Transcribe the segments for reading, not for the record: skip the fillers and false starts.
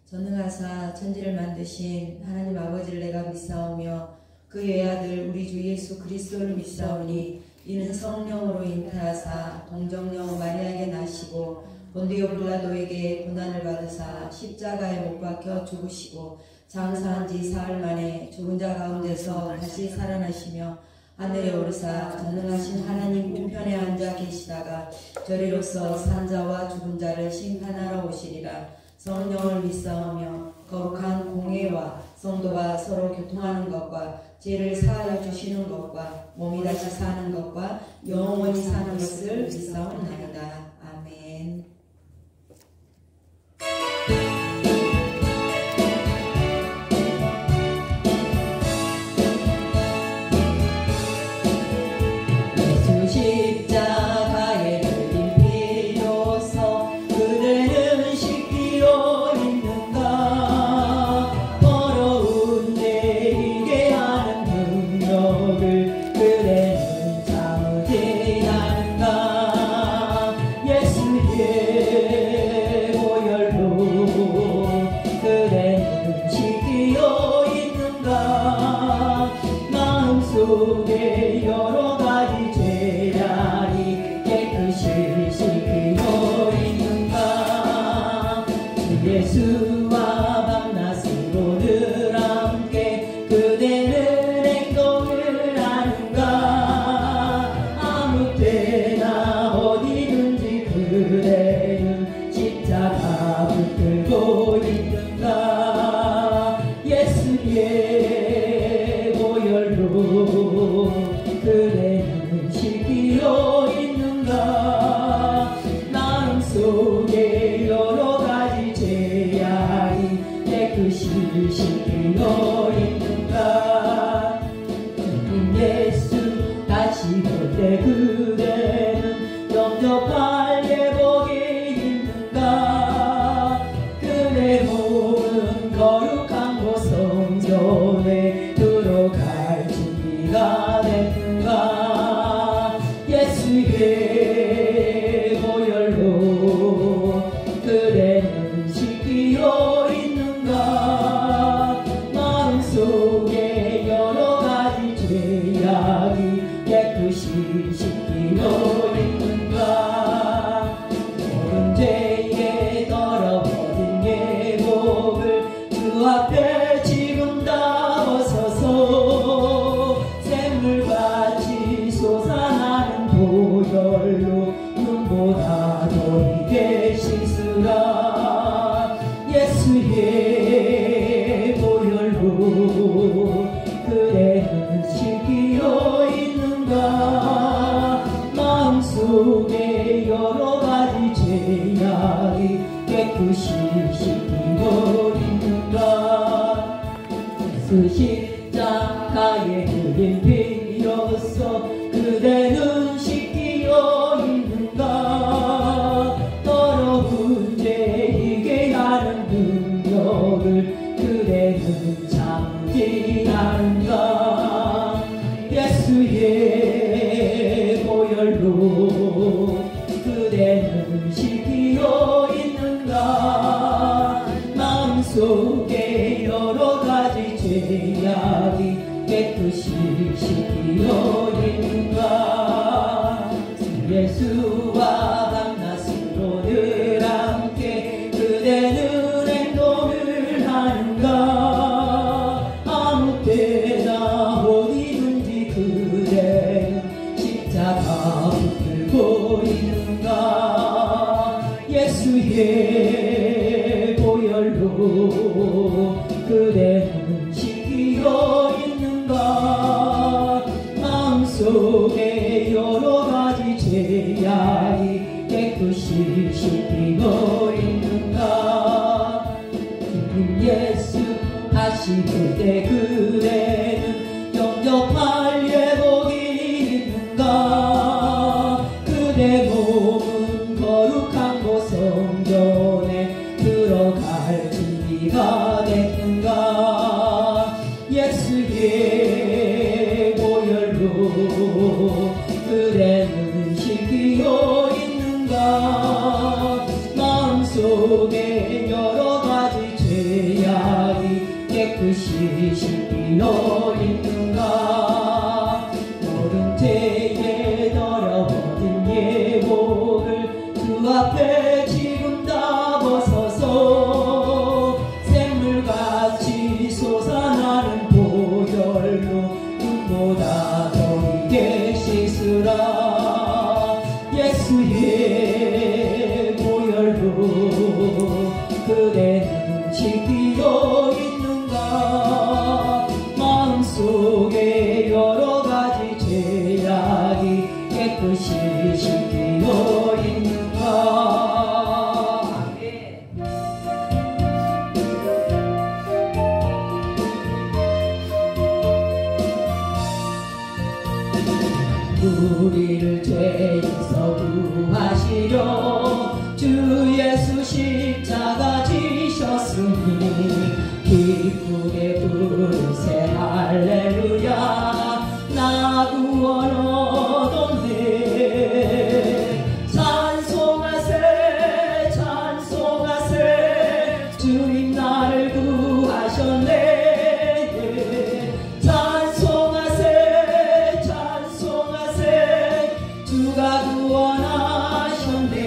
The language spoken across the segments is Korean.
전능하사 천지를 만드신 하나님 아버지를 내가 믿사오며 그 외아들 우리 주 예수 그리스도를 믿사오니 이는 성령으로 잉태하사 동정녀 마리아에게 나시고 본디오 빌라도에게 고난을 받으사 십자가에 못 박혀 죽으시고 장사한 지 사흘 만에 죽은 자 가운데서 다시 살아나시며 하늘에 오르사 전능하신 하나님 우편에 앉아 계시다가 저리로서 산자와 죽은 자를 심판하러 오시리라. 성령을 믿사오며 거룩한 공회와 성도가 서로 교통하는 것과 죄를 사하여 주시는 것과 몸이 다시 사는 것과 영원히 사는 것을 믿사옵나이다. 아멘. 예수 십자가에 걸린 피로써 그대는 씻기어 있는가. 더러운 죄 이게 하는 능력을 그대는 참지 않는가. 예수의 보혈로 그대는 씻기어 있는가. 마음속에 여러 가지 죄악이 깨끗이 씻기어 있는가. 예수와 밤낮으로 늘 함께 그대는 행동을 하는가. 아무 때나 어디든지 그대는 십자가 붙들고 있는가. 예수의 보혈로 그대는 씻기어 있는가. 마음속에 여러 가지 죄악이 깨끗이 씻기어 있는가. 주님 예수 다시 볼 때 그대는 영접할 예복이 있는가. 그대 몸은 거룩한 곳 성전에 들어갈 준비가 됐는가. 예수의 보혈로 그대는 씻기어 있는가. 마음속에 여러 가지 죄악이 깨끗이 씻기어 있는가. 모든 죄에 떨어버린 예복을 주 앞에 지금 다 벗어서 샘물같이 솟아나는 보혈로 눈보다 더 이게 씻으라. 예수의 보혈로 그대는 씻기어 있는가. 마음속에 여러 가지 죄악이 깨끗이 씻기어 있는가. 예수 십자가에 흘린 피로써 그대는 씻기어 있는가. 더러운 죄 이게 하는 능력을 그대는 참지 않는가. 예수의 보혈로 그대는 씻기어 있는가. 마음속에 여러 가지 죄악이 깨끗이 씻기어 있는가. 예수와 밤낮으로 늘 함께 그대는 행동을 하는가. 아무 때나 어디든지 그대는 십자가 붙들고 있는가. 예수의 보혈로 그대는 씻기어 있는가. 마음속에 여러 가지 죄악이 깨끗이 씻기어 있는가. 주님 예수 다시 볼 때 그대는 영접할 예복이 있는가. 그대 몸은 거룩한 곳 성전에 들어갈 준비가 됐는가. 예수의 보혈로 그대는 씻기어 있는가. 마음속에 여러 지시되어 있는가. 모든 죄에 더러워진 예복을 주 앞에 지금 다 벗어서 샘물같이 솟아나는 보혈로 눈보다 더 이게 씻으라. 예수의 보혈로 그대는 씻기어 있는가. 마음속에 여러가지 죄악이 깨끗이 씻기어 있는가. 우리를 죄에서 구하시려 주 예수 십자가 지셨으니 기쁘게 부르세 할렐루야. 나 구원 얻었네. 찬송하세 찬송하세 주님 나를 구하셨네. 찬송하세 찬송하세 주가 구원하셨네.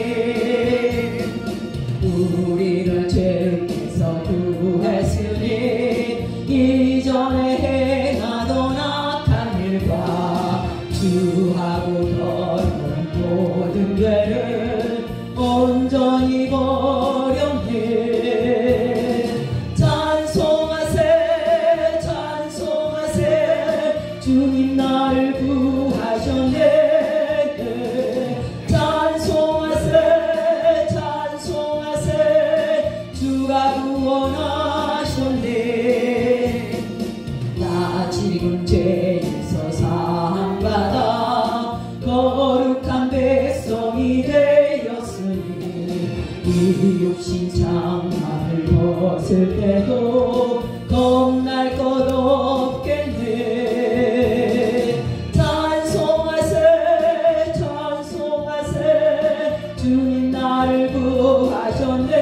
우리를 죄에서 구했으니 이전에 행하던 악한 일과 주하고 더러운 모든 죄를 온전히 버렸네. 찬송하세 찬송하세 주님 나를 구하셨네. 찬송하세 찬송하세 주가 구원하셨네. 나 지금 죄에서 사함받아 거룩한 백성이 되었으니 이 육신 장막을 벗을 때도 겁날 것 없겠네. 찬송하세 찬송하세 주님 나를 구하셨네.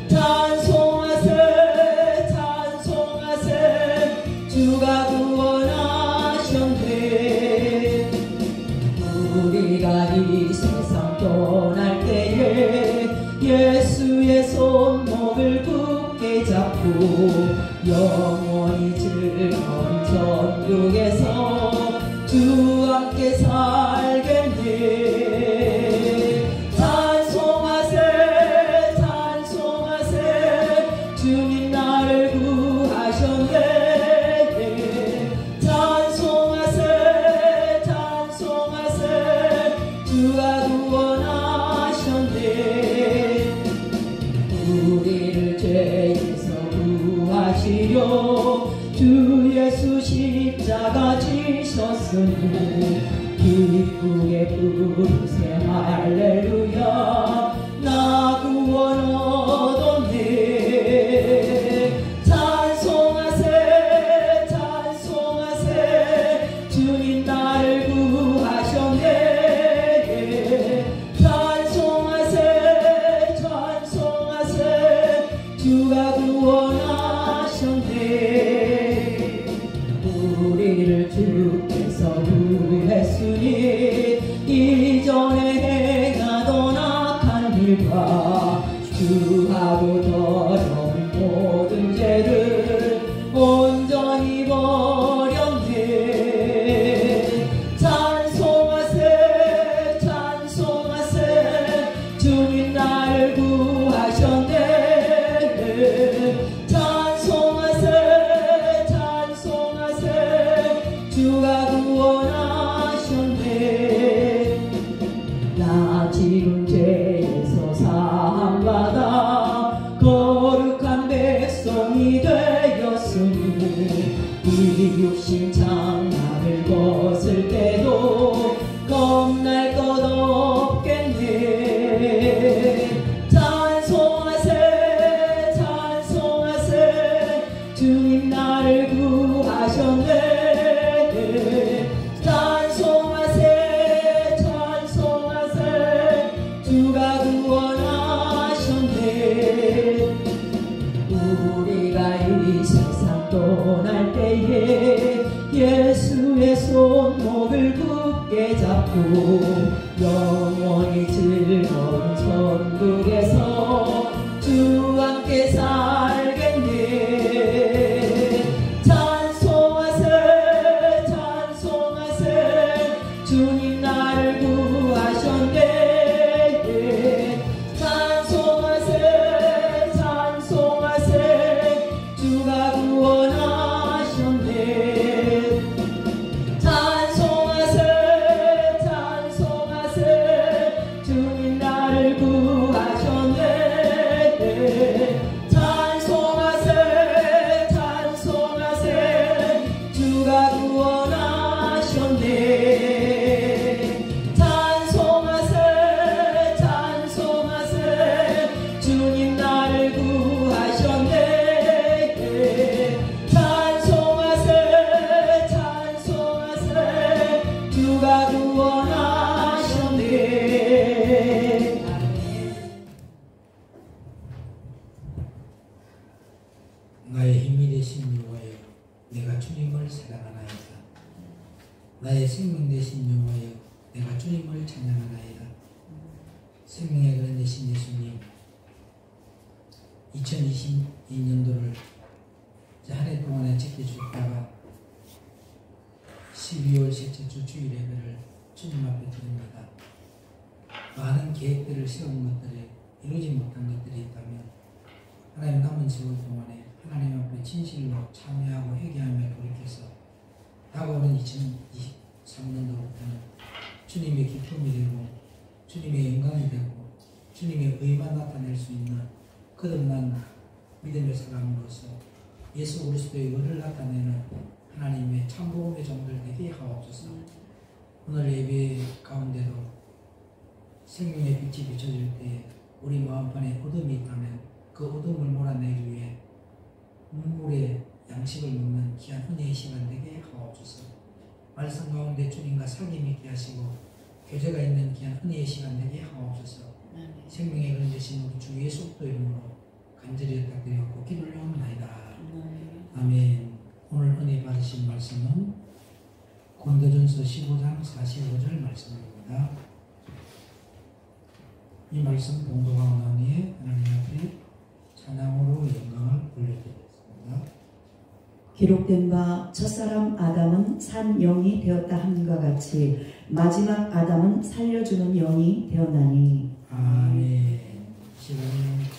찬송하세 찬송하세 주가 구원하셨네. 우리가 이 세상 떠날 때에 예수의 손목을 굳게 잡고 영원히 즐거운 천국에서 주 함께 살겠네. 찬송하세 찬송하세 주님 나를 구하셨네. 찬송하세 찬송하세 주가 구원하셨네. 우리를 죄에서 구하시려 주 예수 십자가 지셨으니 기쁘게 부르세 할렐루야. 나 구원 얻었네. 찬송하세 찬송하세 주님 나를 구하셨네. 찬송하세 찬송하세 주가 구원하셨네. 우리를 주께서 구했으니 이전에 행하던 악한 일과 주하고 더러운 모든 죄를 온전히 버렸네. 찬송하세 찬송하세 주님 나를 구하셨네. 찬송하세 찬송하세 주가 구원하셨네. 나 지금 죄에서 사함받아 원할 때에 예수의 손목을 굳게 잡고 영원히 즐거운 천국에서 주와 함께 살겠네. 찬송하세 찬송하세 주님 나를 구하셨네. 찬송하세 찬송하세 주가 구원하셨네. 찬송하세 찬송하세 주님 나를 구하셨네. 찬송하세 찬송하세 주가 구원하셨네. 찬송하세 찬송하세 주님 나를 구하셨네. 찬송하세 찬송하세 주가 구원하셨네. 나의 힘이 되신 여호와여, 내가 주님을 사랑하나이다. 나의 생명 되신 여호와여, 내가 주님을 찬양하나이다. 생명의 그런 되신 예수님, 2022년도를 한 해 동안에 지켜주셨다가 12월 셋째 주 주일 예배를 주님 앞에 드립니다. 많은 계획들을 세운 것들이 이루지 못한 것들이 있다면 하나님 남은 세월 동안에 하나님 앞에 진실로 참여하고 회개하며 돌이켜서 다가오는 2023년도부터는 주님의 기쁨이 되고 주님의 영광이 되고 주님의 의만 나타낼 수 있는 거듭난 믿음의 사람으로서 예수 그리스도의 의를 나타내는 하나님의 참복음의 종들 되게 하옵소서. 오늘 예배 가운데도 생명의 빛이 비춰질 때에 우리 마음판에 어둠이 있다면 그 어둠을 몰아내기 위해 눈물의 양식을 먹는 귀한 은혜의 시간 되게 하옵소서. 말씀 가운데 주님과 사귐 있게 하시고 교제가 있는 귀한 은혜의 시간 되게 하옵소서. 생명의 그런 되신 우리 주 예수 그리스도 이름으로 간절히 부탁드리고 기도를 올려옵나이다. 아멘. 오늘 은혜 받으신 말씀은 고린도전서 15장 45절 말씀입니다. 이 말씀 봉독하고 난 후에 하나님 앞에 찬양으로 영광을 돌려드리겠습니다. 기록된 바 첫사람 아담은 산 영이 되었다 함과 같이 마지막 아담은 살려주는 영이 되었나니. 아멘. 시간을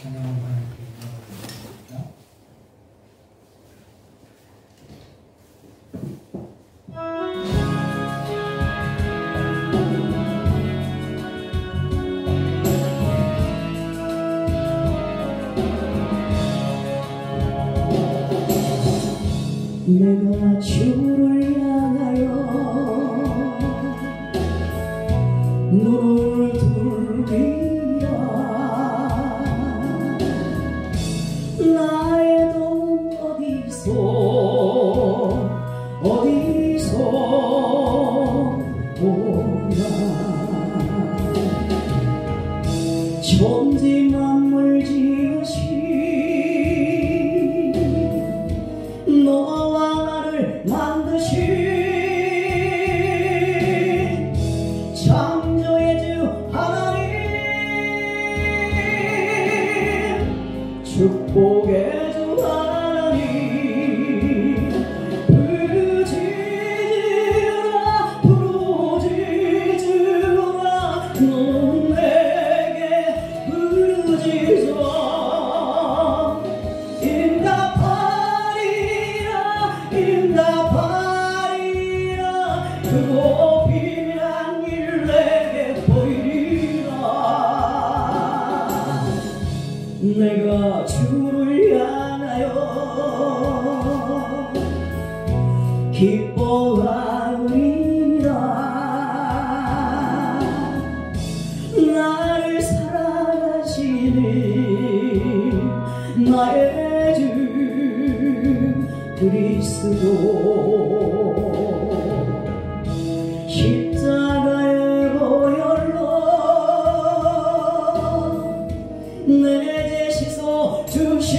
찬양으로 하나님께 영광을 돌려드립니다. 내가 주를 향하여 눈을 돌리라. 나의 돈 어디서 오나. 천지 만물 지으신 너와 나를 만드신 창조의 주 하나님, 축복의 주 하나님, 부르짖으라 부르짖으라 넌 내게 부르짖어. 응답하리라 크고 비밀한 일 내게 보이리라. 내가 주를 향하여 기뻐하리라. 나를 사랑하시는 나의 주 그리스도 십자가의 보혈로 내 죄 씻어 주신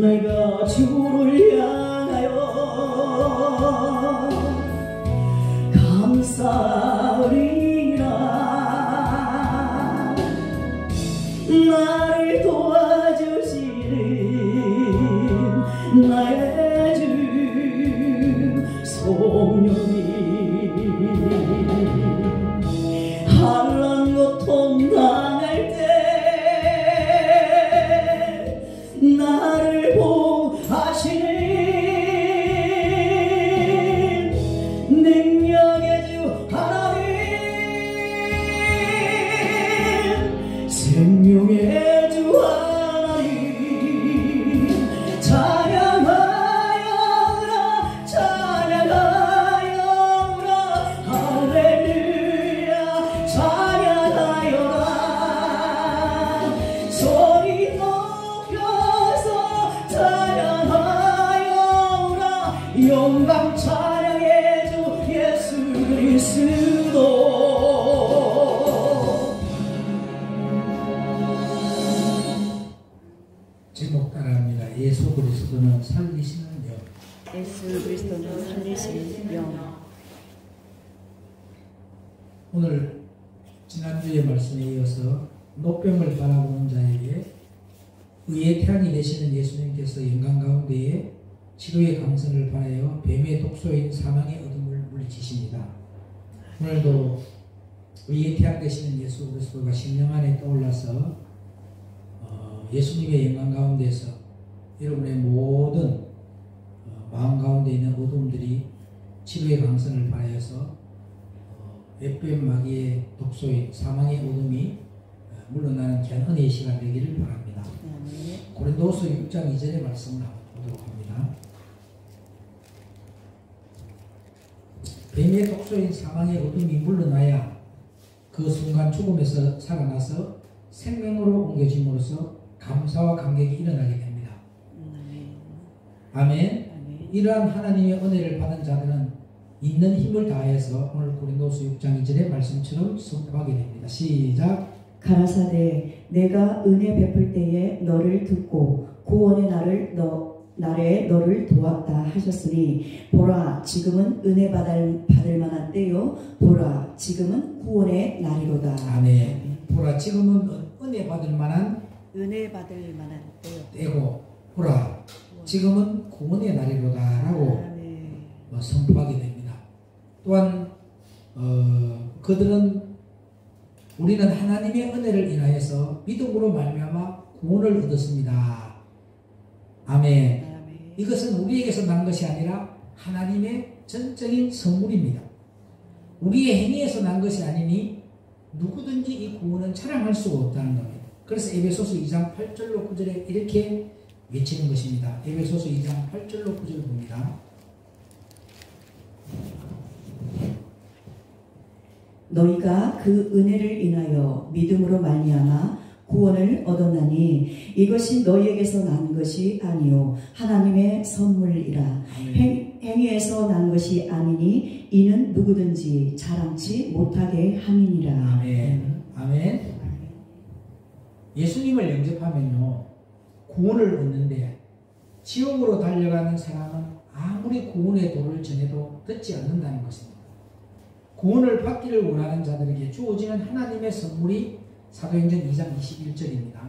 내가 주를 향하여 감사하리라. 나를 도와주시는 나의 주 성령이 한란 고통 당할 때 나를 보호하시는 능력의 주 하나님, 생명의 주 하나님, 찬양하여라 찬양하여라 할렐루야 찬양하여라. 소리 높여서 찬양하여라. 영광 찬양의 주 예수 그리스도. 제목 따라합니다. 예수 그리스도는 살리시는 영. 예수 그리스도는 살리시는 영. 오늘 지난주의 말씀에 이어서 노병을 바라보는 자에게 의의 태양이 되시는 예수님께서 영광 가운데에 치료의 강선을 발하여 뱀의 독소인 사망의 어둠을 물리치십니다. 오늘도 의의 태양 되시는 예수 그리스도가 심령 안에 떠올라서 예수님의 영광 가운데서 여러분의 모든 마음 가운데 있는 어둠들이 치료의 강선을 발하여서 뱀 마귀의 독소인 사망의 어둠이 물러나는 귀한 은혜의 시간 되기를 바랍니다. 고린도후서 6장 2절의 말씀을 보도록 합니다. 뱀의 독소인 사망의 어둠이 물러나야 그 순간 죽음에서 살아나서 생명으로 옮겨짐으로써 감사와 감격이 일어나게 됩니다. 아멘. 이러한 하나님의 은혜를 받은 자들은 있는 힘을 다해서 오늘 고린도후서 6장 2절의 말씀처럼 선포하게 됩니다. 시작. 가라사대 내가 은혜 베풀 때에 너를 듣고 구원의 날에 너를 도왔다 하셨으니 보라 지금은 은혜 받을 만한 때요 보라 지금은 구원의 날이로다. 아멘. 보라 지금은 은혜 받을 만한 때고 보라 지금은 구원의 날이로다 라고 선포하게 됩니다. 또한 그들은 우리는 하나님의 은혜를 인하여서 믿음으로 말미암아 구원을 얻었습니다. 아멘. 이것은 우리에게서 난 것이 아니라 하나님의 전적인 선물입니다. 우리의 행위에서 난 것이 아니니 누구든지 이 구원은 자랑할 수가 없다는 겁니다. 그래서 에베소서 2장 8절로 9절에 이렇게 외치는 것입니다. 에베소서 2장 8절로 9절 봅니다. 너희가 그 은혜를 인하여 믿음으로 말미암아 구원을 얻었나니 이것이 너희에게서 난 것이 아니요 하나님의 선물이라. 행위에서 난 것이 아니니 이는 누구든지 자랑치 못하게 함이니라. 아멘. 아멘. 예수님을 영접하면요 구원을 얻는데 지옥으로 달려가는 사람은 아무리 구원의 도를 전해도 듣지 않는다는 것입니다. 구원을 받기를 원하는 자들에게 주어지는 하나님의 선물이 사도행전 2장 21절입니다.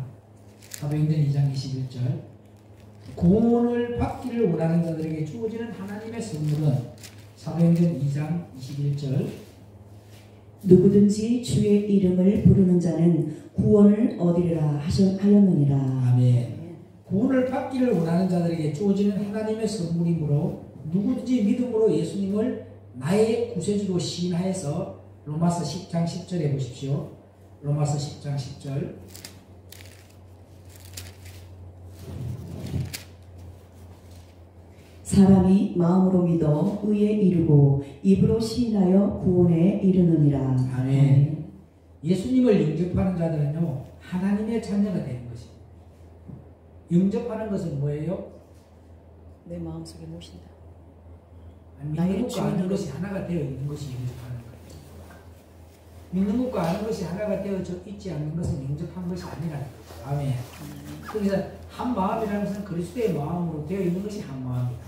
사도행전 2장 21절. 구원을 받기를 원하는 자들에게 주어지는 하나님의 선물은 사도행전 2장 21절. 누구든지 주의 이름을 부르는 자는 구원을 얻으리라 하였느니라. 아멘. 구원을 받기를 원하는 자들에게 주어지는 하나님의 선물이므로 누구든지 믿음으로 예수님을 나의 구세주로 시인하여서 로마서 10장 10절에 보십시오. 로마서 10장 10절. 사람이 마음으로 믿어 의에 이르고 입으로 시인하여 구원에 이르느니라. 아멘. 예수님을 영접하는 자들은요 하나님의 자녀가 되는 것입니다. 영접하는 것은 뭐예요? 내 마음속에 모신다. 믿는 것과 아는 것이 하나가 되어 있는 것이 영접하는 거예요. 믿는 것과 아는 것이 하나가 되어져 있지 않는 것은 영접한 것이 아니라는 거죠. 아멘. 그래서 한 마음이라는 것은 그리스도의 마음으로 되어 있는 것이 한 마음이다.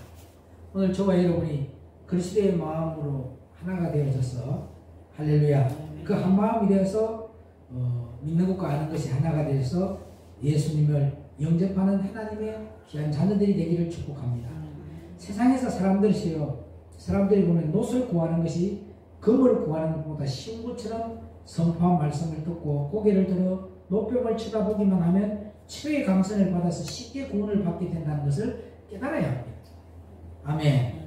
오늘 저와 여러분이 그리스도의 마음으로 하나가 되어져서 할렐루야. 그 한 마음이 되어서 믿는 것과 아는 것이 하나가 되어서 예수님을 영접하는 하나님의 귀한 자녀들이 되기를 축복합니다. 세상에서 사람들이 보면 노를 구하는 것이 금을 구하는 것보다 쉬운 것처럼 선포한 말씀을 듣고 고개를 들어 노병을 쳐다보기만 하면 치료의 강선을 받아서 쉽게 구원을 받게 된다는 것을 깨달아야 합니다. 아멘.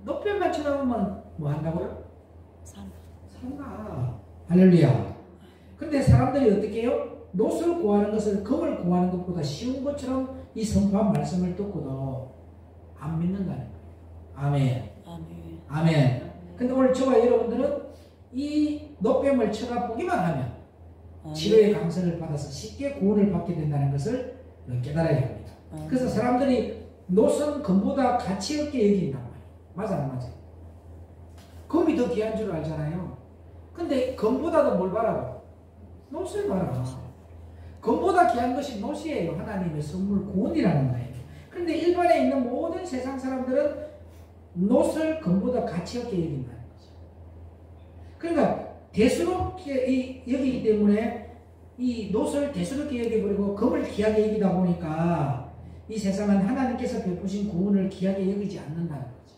노병만 쳐다보면 뭐 한다고요? 산다. 할렐루야. 근데 사람들이 어떻게 해요? 노를 구하는 것을 금을 구하는 것보다 쉬운 것처럼 이 선포한 말씀을 듣고도 안 믿는다는 거예요. 아멘. 아멘. 근데 오늘 저와 여러분들은 이 노뱀을 쳐다보기만 하면 치료의 강선을 받아서 쉽게 구원을 받게 된다는 것을 깨달아야 합니다. 그래서 사람들이 노선 금보다 가치 없게 여긴단 말이에요. 맞아 안 맞아요? 금이 더 귀한 줄 알잖아요. 근데 금보다도 뭘 바라고? 노를 바라. 금보다 귀한 것이 노시예요. 하나님의 선물 구원이라는 거예요. 그런데 일반에 있는 모든 세상 사람들은 노를 금보다 가치 없게 여긴다는 거죠. 그러니까 대수롭게 여기기 때문에 이 노를 대수롭게 여겨버리고 금을 귀하게 여기다 보니까 이 세상은 하나님께서 베푸신 구원을 귀하게 여기지 않는다는 거죠.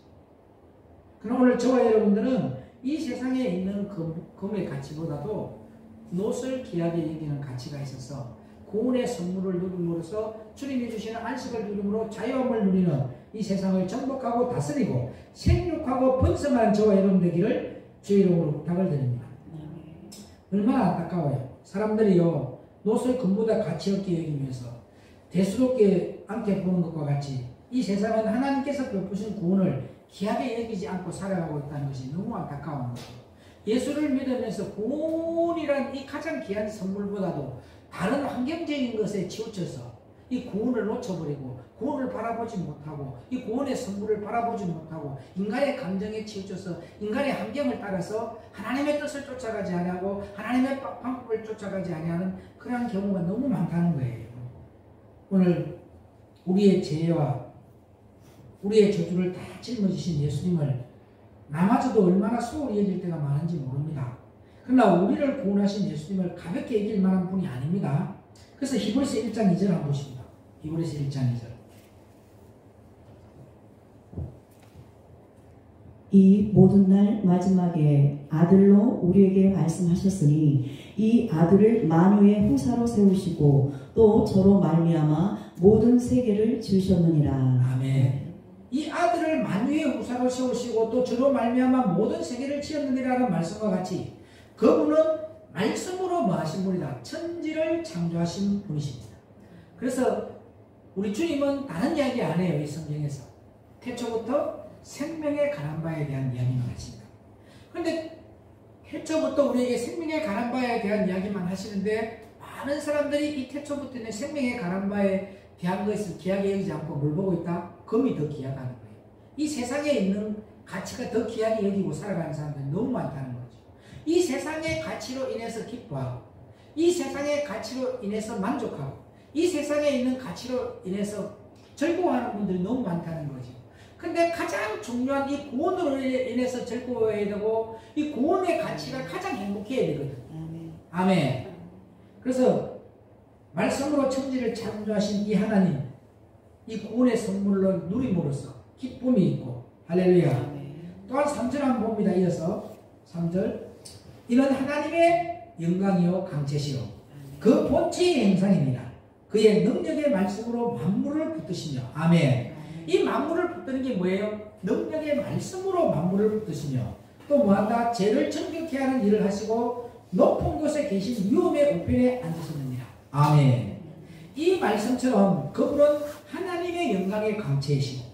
그럼 오늘 저와 여러분들은 이 세상에 있는 금의 가치보다도 노를 귀하게 여기는 가치가 있어서 구원의 선물을 누림으로써 주님이 주시는 안식을 누림으로 자유함을 누리는 이 세상을 정복하고 다스리고 생육하고 번성하는 저와 여러분 되기를 주의 이름으로 부탁을 드립니다. 얼마나 안타까워요. 사람들이요 노를 금보다 가치 없게 여기면서 대수롭게 않게 보는 것과 같이 이 세상은 하나님께서 베푸신 구원을 귀하게 여기지 않고 살아가고 있다는 것이 너무 안타까운 거죠. 예수를 믿으면서 구원이란 이 가장 귀한 선물보다도 다른 환경적인 것에 치우쳐서 이 구원을 놓쳐버리고 구원을 바라보지 못하고 이 구원의 선물을 바라보지 못하고 인간의 감정에 치우쳐서 인간의 환경을 따라서 하나님의 뜻을 쫓아가지 아니하고 하나님의 방법을 쫓아가지 아니하는 그러한 경우가 너무 많다는 거예요. 오늘 우리의 죄와 우리의 저주를 다 짊어지신 예수님을 나마저도 얼마나 소홀히 여길 때가 많은지 모릅니다. 그러나 우리를 구원하신 예수님을 가볍게 여길 만한 분이 아닙니다. 그래서 히브리서 1장 2절 한번 보십니다. 히브리서 1장 2절. 이 모든 날 마지막에 아들로 우리에게 말씀하셨으니 이 아들을 만유의 후사로 세우시고 또 저로 말미암아 모든 세계를 지으셨느니라. 아멘. 이 아들을 만유의 후사로 세우시고 또 저로 말미암아 모든 세계를 지었느니라는 말씀과 같이 그분은 말씀으로 뭐 하신 분이다? 천지를 창조하신 분이십니다. 그래서 우리 주님은 다른 이야기 안 해요. 이 성경에서 태초부터 생명에 관한 바에 대한 이야기만 하십니다. 그런데 태초부터 우리에게 생명에 관한 바에 대한 이야기만 하시는데 많은 사람들이 이 태초부터는 생명에 관한 바에 대한 것을 귀하게 여기지 않고 뭘 보고 있다? 금이 더 귀하다는 거예요. 이 세상에 있는 가치가 더 귀하게 여기고 살아가는 사람들이 너무 많다는 거죠. 이 세상의 가치로 인해서 기뻐하고 이 세상의 가치로 인해서 만족하고 이 세상에 있는 가치로 인해서 즐거워하는 분들이 너무 많다는 거죠. 근데 가장 중요한 이 구원으로 인해서 즐거워해야 되고 이 구원의 가치가 가장 행복해야 되거든. 아멘. 그래서 말씀으로 천지를 창조하신 이 하나님, 이 구원의 선물로 누림으로써 기쁨이 있고 할렐루야. 또한 3절 한번 봅니다. 이어서 3절 이는 하나님의 영광이요 강체시요 그 본체의 형상입니다. 그의 능력의 말씀으로 만물을 붙드시며 아멘. 이 만물을 붙드는 게 뭐예요? 능력의 말씀으로 만물을 붙드시며 또 뭐한다? 죄를 정결케 하는 일을 하시고 높은 곳에 계신 위엄의 우편에 앉으셨느니라. 아멘. 이 말씀처럼 그분은 하나님의 영광의 강체이시고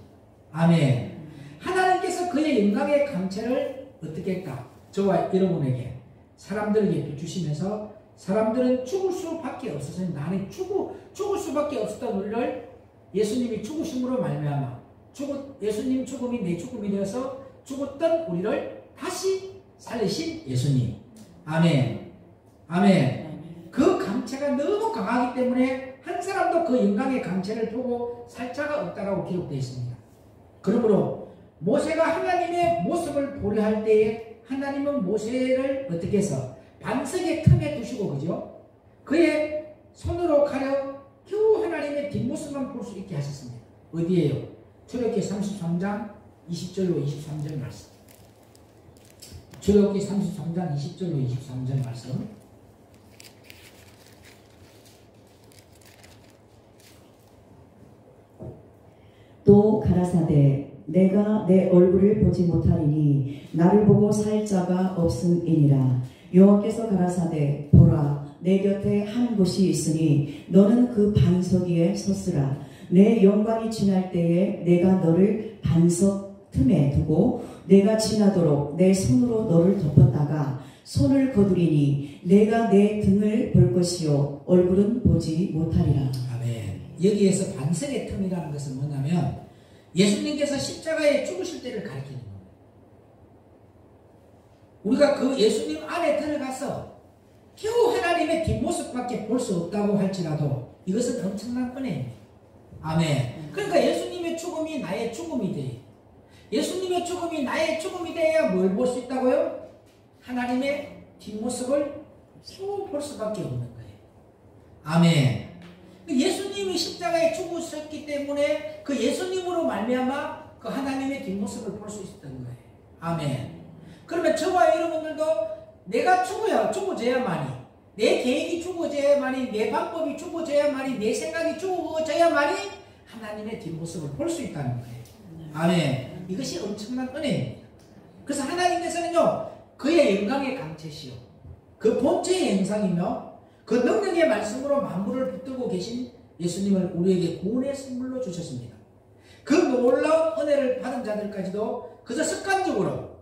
아멘. 하나님께서 그의 영광의 강체를 어떻게 했다? 저와 여러분에게 사람들에게 주시면서 사람들은 죽을 수밖에 없었어요. 나는 죽을 수밖에 없었던 우리를 예수님이 죽으심으로 말미암아 예수님 죽음이 내 죽음이 되어서 죽었던 우리를 다시 살리신 예수님. 아멘. 아멘. 그 강체가 너무 강하기 때문에 한 사람도 그 영광의 강체를 보고 살 자가 없다라고 기록되어 있습니다. 그러므로 모세가 하나님의 모습을 보려 할 때에 하나님은 모세를 어떻게 해서 반석의 틈에 두시고, 그죠? 그의 손으로 가려 겨우 하나님의 뒷모습만 볼 수 있게 하셨습니다. 어디에요? 출애굽기 33장 20절로 23절 말씀. 출애굽기 33장 20절로 23절 말씀. 또 가라사대 내가 내 얼굴을 보지 못하리니 나를 보고 살 자가 없음이니라. 여호와께서 가라사대 보라 내 곁에 한 곳이 있으니 너는 그 반석 위에 섰으라. 내 영광이 지날 때에 내가 너를 반석 틈에 두고 내가 지나도록 내 손으로 너를 덮었다가 손을 거두리니 내가 내 등을 볼 것이요 얼굴은 보지 못하리라. 아멘. 여기에서 반석의 틈이라는 것은 뭐냐면 예수님께서 십자가에 죽으실 때를 가리키는 겁니다. 우리가 그 예수님 안에 들어가서 겨우 하나님의 뒷모습밖에 볼 수 없다고 할지라도 이것은 엄청난 은혜입니다. 아멘. 그러니까 예수님의 죽음이 나의 죽음이 돼. 예수님의 죽음이 나의 죽음이 돼야 뭘 볼 수 있다고요? 하나님의 뒷모습을 겨우 볼 수밖에 없는 거예요. 아멘. 예수님이 십자가에 죽으셨기 때문에 그 예수님으로 말미암아 그 하나님의 뒷모습을 볼 수 있었던 거예요. 아멘. 그러면 저와 여러분들도 내가 죽어져야만이, 내 계획이 죽어져야만이, 내 방법이 죽어져야만이, 내 생각이 죽어져야만이 하나님의 뒷모습을 볼 수 있다는 거예요. 아멘. 이것이 엄청난 은혜입니다. 그래서 하나님께서는요, 그의 영광의 강체시요, 그 본체의 형상이며 그 능력의 말씀으로 만물을 붙들고 계신 예수님을 우리에게 구원의 선물로 주셨습니다. 그 놀라운 은혜를 받은 자들까지도 그저 습관적으로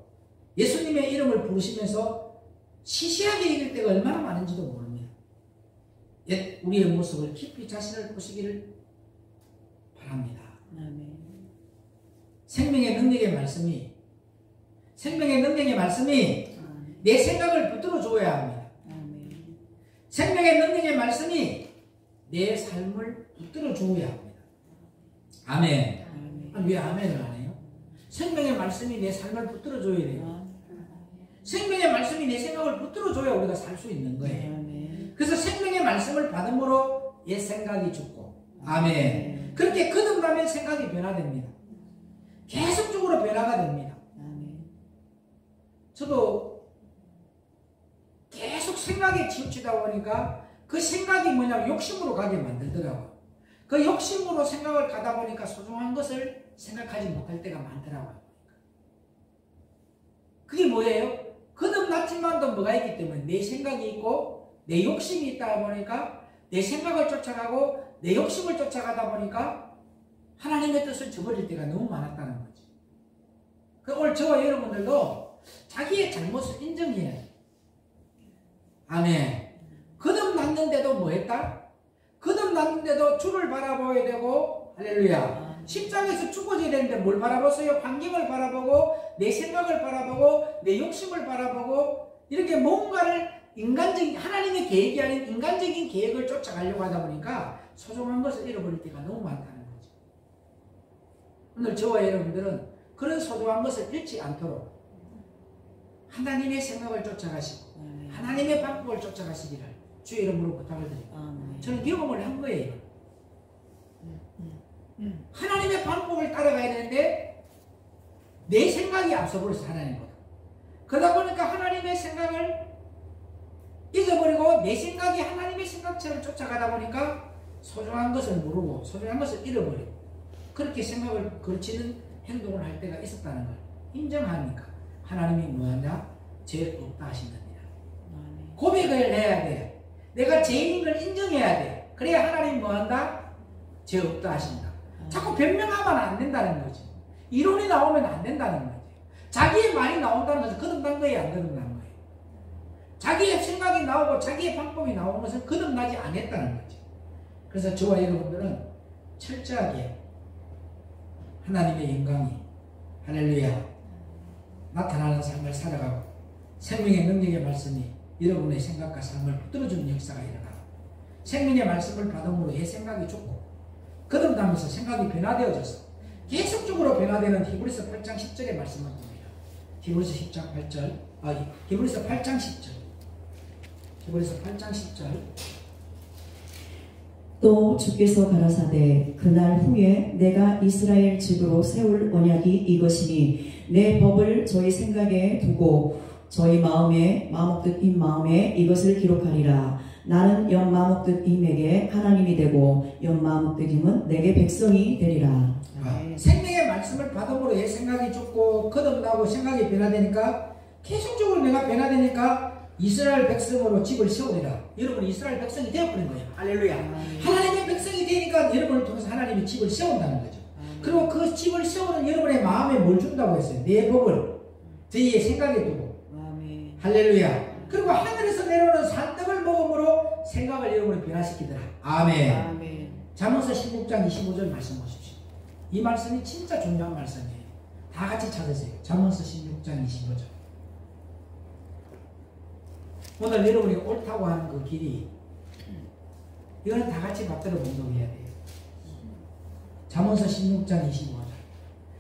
예수님의 이름을 부르시면서 시시하게 읽을 때가 얼마나 많은지도 모릅니다. 옛 우리의 모습을 깊이 자신을 보시기를 바랍니다. 아멘. 생명의 능력의 말씀이 내 생각을 붙들어 줘야 합니다. 생명의 능력의 말씀이 내 삶을 붙들어 줘야 합니다. 아멘. 왜 아멘을 안 해요? 생명의 말씀이 내 삶을 붙들어 줘야 돼요. 생명의 말씀이 내 생각을 붙들어 줘야 우리가 살 수 있는 거예요. 그래서 생명의 말씀을 받음으로 옛 생각이 죽고, 아멘. 그렇게 거듭나면 생각이 변화됩니다. 계속적으로 변화가 됩니다. 저도 계속 생각에 치우치다 보니까 그 생각이 뭐냐면 욕심으로 가게 만들더라고요. 그 욕심으로 생각을 가다 보니까 소중한 것을 생각하지 못할 때가 많더라고요. 그게 뭐예요? 거듭났지만도 뭐가 있기 때문에 내 생각이 있고 내 욕심이 있다 보니까 내 생각을 쫓아가고 내 욕심을 쫓아가다 보니까 하나님의 뜻을 저버릴 때가 너무 많았다는 거죠. 오늘 저와 여러분들도 자기의 잘못을 인정해야 돼요. 아멘. 거듭났는데도 뭐 했다? 거듭났는데도 주를 바라봐야 되고, 할렐루야. 십자가에서 죽어져야 되는데 뭘 바라보세요? 환경을 바라보고, 내 생각을 바라보고, 내 욕심을 바라보고, 이렇게 뭔가를 하나님의 계획이 아닌 인간적인 계획을 쫓아가려고 하다 보니까 소중한 것을 잃어버릴 때가 너무 많다는 거죠. 오늘 저와 여러분들은 그런 소중한 것을 잃지 않도록 하나님의 생각을 쫓아가시고 하나님의 방법을 쫓아가시기를 주의 이름으로 부탁을 드립니다. 저는 경험을 한 거예요. 하나님의 방법을 따라가야 되는데 내 생각이 앞서버려서 하나님보다. 그러다 보니까 하나님의 생각을 잊어버리고 내 생각이 하나님의 생각처럼 쫓아가다 보니까 소중한 것을 모르고 소중한 것을 잃어버리고 그렇게 생각을 거치는 행동을 할 때가 있었다는 걸 인정하니까 하나님이 뭐하냐? 죄 없다 하신답니다. 고백을 해야 돼. 내가 죄인인 걸 인정해야 돼. 그래야 하나님 뭐한다? 죄 없다 하신다. 자꾸 변명하면 안 된다는 거지. 이론이 나오면 안 된다는 거지. 자기의 말이 나온다는 것은 거듭난 거예요, 안 거듭난 거예요? 자기의 생각이 나오고 자기의 방법이 나오는 것은 거듭나지 않았다는 거지. 그래서 저와 여러분들은 철저하게 하나님의 영광이 할렐루야 나타나는 삶을 살아가고 생명의 능력의 말씀이 여러분의 생각과 삶을 붙들어주는 역사가 일어나고 생명의 말씀을 받음으로 옛 생각이 죽고 거듭나면서 생각이 변화되어져서 계속적으로 변화되는 히브리서 8장 10절의 말씀을 봅니다. 히브리서 8장 10절. 히브리서 8장 10절. 또 주께서 가라사대 그날 후에 내가 이스라엘 집으로 세울 언약이 이것이니 내 법을 저희 생각에 두고 저희 마음에 마음먹듯 임 마음에 이것을 기록하리라. 나는 연마먹듯 임에게 하나님이 되고 연마먹듯 임은 내게 백성이 되리라. 생명의 말씀을 받음으로 옛 생각이 죽고 거듭나고 생각이 변화되니까 계속적으로 내가 변화되니까 이스라엘 백성으로 집을 세우리라. 여러분 이스라엘 백성이 되어버린 거예요. 할렐루야. 하나님의 백성이 되니까 여러분을 통해서 하나님이 집을 세운다는 거죠. 그리고 그 집을 세우는 여러분의 마음에 뭘 준다고 했어요? 내 법을 저희의 생각에 두고. 할렐루야. 그리고 하늘에서 내려오는 산떡을 먹음으로 생각을 여러분이 변화시키더라. 아멘. 잠언서 16장 25절 말씀 보십시오. 이 말씀이 진짜 중요한 말씀이에요. 다 같이 찾으세요. 잠언서 16장 25절. 오늘 여러분이 옳다고 하는 그 길이 이거는 다 같이 받들어 공동해야 돼요. 잠언서 16장 25절.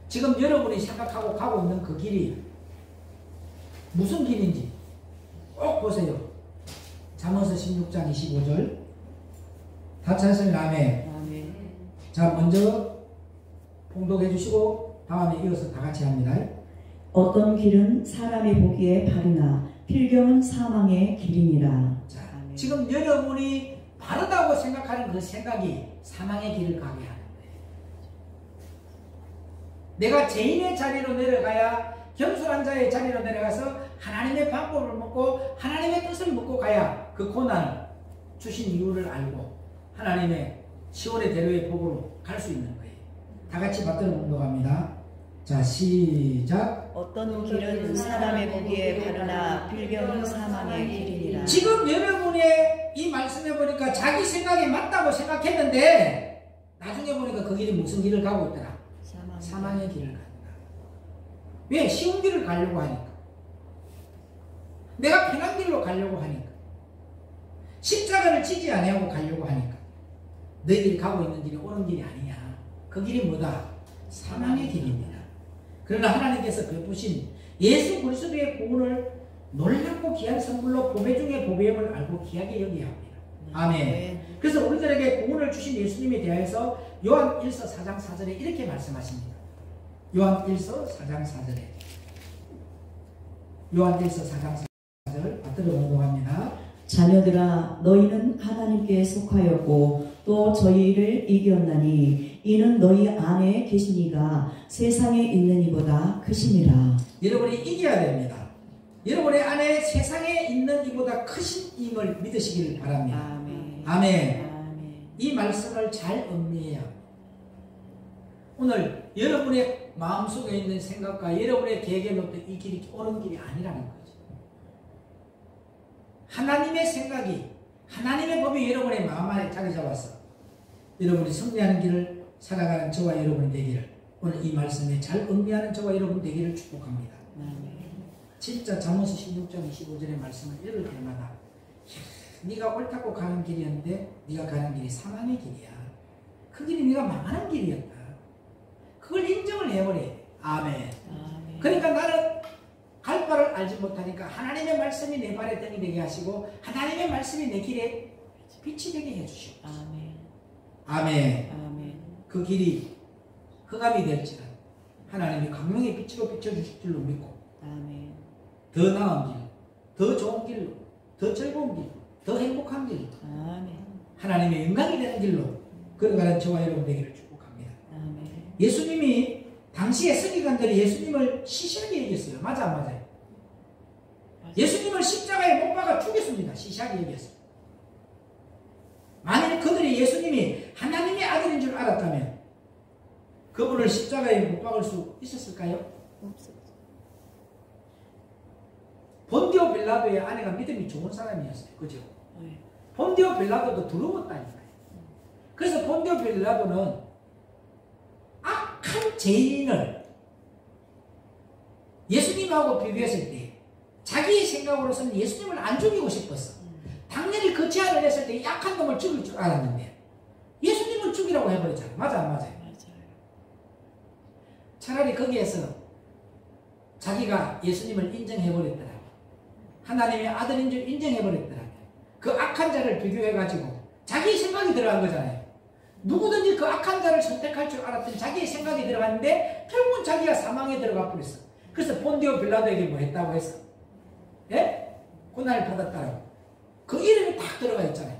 지금 여러분이 생각하고 가고 있는 그 길이 무슨 길인지 꼭 보세요. 잠언서 16장 25절. 다 찾으세요. 아멘. 자, 먼저 봉독해 주시고 다음에 이어서 다 같이 합니다. 어떤 길은 사람이 보기에 바르나 필경은 사망의 길이니라. 자, 지금 여러분이 바르다고 생각하는 그 생각이 사망의 길을 가게 하는 거예요. 내가 죄인의 자리로 내려가야 겸손한 자의 자리로 내려가서 하나님의 방법을 묻고 하나님의 뜻을 묻고 가야 그 고난을 주신 이유를 알고 하나님의 시온의 대로의 복으로 갈 수 있는 거예요. 다 같이 받들어 공독합니다. 자, 시작. 어떤 길은 사람의 보기에 바르나 필경은 사망의 길이니라. 지금 여러분의 이 말씀해 보니까 자기 생각이 맞다고 생각했는데 나중에 보니까 그 길이 무슨 길을 가고 있더라? 사망의 길을 간다. 왜? 쉬운 길을 가려고 하니까. 내가 편한 길로 가려고 하니까. 십자가를 지지 아니하고 가려고 하니까. 너희들이 가고 있는 길이 옳은 길이 아니냐. 그 길이 뭐다? 사망의 길입니다. 그러나 하나님께서 베푸신 예수 그리스도의 구원을 놀랍고 귀한 선물로 보배 중에 보배임을 알고 귀하게 여기야 합니다. 아멘. 그래서 우리들에게 구원을 주신 예수님에 대하여서 요한 1서 4장 4절에 이렇게 말씀하십니다. 요한 1서 4장 4절에 요한 1서 4장 4절 받들어 공독합니다. 자녀들아 너희는 하나님께 속하였고 또 저희를 이겼나니 이는 너희 안에 계신 이가 세상에 있는 이보다 크심이라. 여러분이 이겨야 됩니다. 여러분의 안에 세상에 있는 이보다 크신 임을 믿으시기를 바랍니다. 아멘. 아멘. 이 말씀을 잘 음미해야 합니다. 오늘 여러분의 마음속에 있는 생각과 여러분의 계획에 놓던 이 길이 옳은 길이 아니라는 거죠. 하나님의 생각이 하나님의 법이 여러분의 마음 안에 자리 잡아서 여러분이 승리하는 길을 살아가는 저와 여러분이 되기를 오늘 이 말씀에 잘 음미하는 저와 여러분 되기를 축복합니다. 진짜 잠언서 16장 25절의 말씀을 읽을 때마다 네가 옳다고 가는 길이었는데 네가 가는 길이 사망의 길이야. 그 길이 네가 망하는 길이었다. 그걸 인정을 해버려. 아멘. 그러니까 나는 갈 바를 알지 못하니까 하나님의 말씀이 내 발에 등이 되게 하시고 하나님의 말씀이 내 길에 빛이 되게 해주시고. 아멘. 그 길이 흑암이 될지라 하나님이 광명의 빛으로 비춰주실 줄로 믿고 더 나은 길, 더 좋은 길로, 더 즐거운 길, 더 행복한 길로 하나님의 영광이 되는 길로 걸어가는 저와 여러분 되기를 축복합니다. 예수님이 당시에 서기관들이 예수님을 시시하게 여겼어요. 맞아 안 맞아요? 예수님을 십자가에 못 박아 죽였습니다. 시시하게 여겼어요. 만일 그들이 예수님이 하나님의 아들인 줄 알았다면 그분을 십자가에 못 박을 수 있었을까요? 없었죠. 본디오 빌라도의 아내가 믿음이 좋은 사람이었어요. 그죠? 본디오 빌라도도 두려웠다니까요. 그래서 본디오 빌라도는 악한 죄인을 예수님하고 비교했을 때 자기의 생각으로서는 예수님을 안 죽이고 싶었어. 당연히 그 제안을 했을 때 약한 놈을 죽일 줄 알았는데 예수님을 죽이라고 해버렸잖아. 맞아 안 맞아요? 차라리 거기에서 자기가 예수님을 인정해버렸더라고. 하나님의 아들인 줄 인정해버렸더라고. 그 악한 자를 비교해가지고 자기의 생각이 들어간 거잖아요. 누구든지 그 악한 자를 선택할 줄 알았더니 자기의 생각이 들어갔는데 결국은 자기가 사망에 들어가 버렸어. 그래서 본디오 빌라도에게 뭐 했다고 했어? 예? 고난을 받았다라고. 그 이름이 딱 들어가 있잖아요.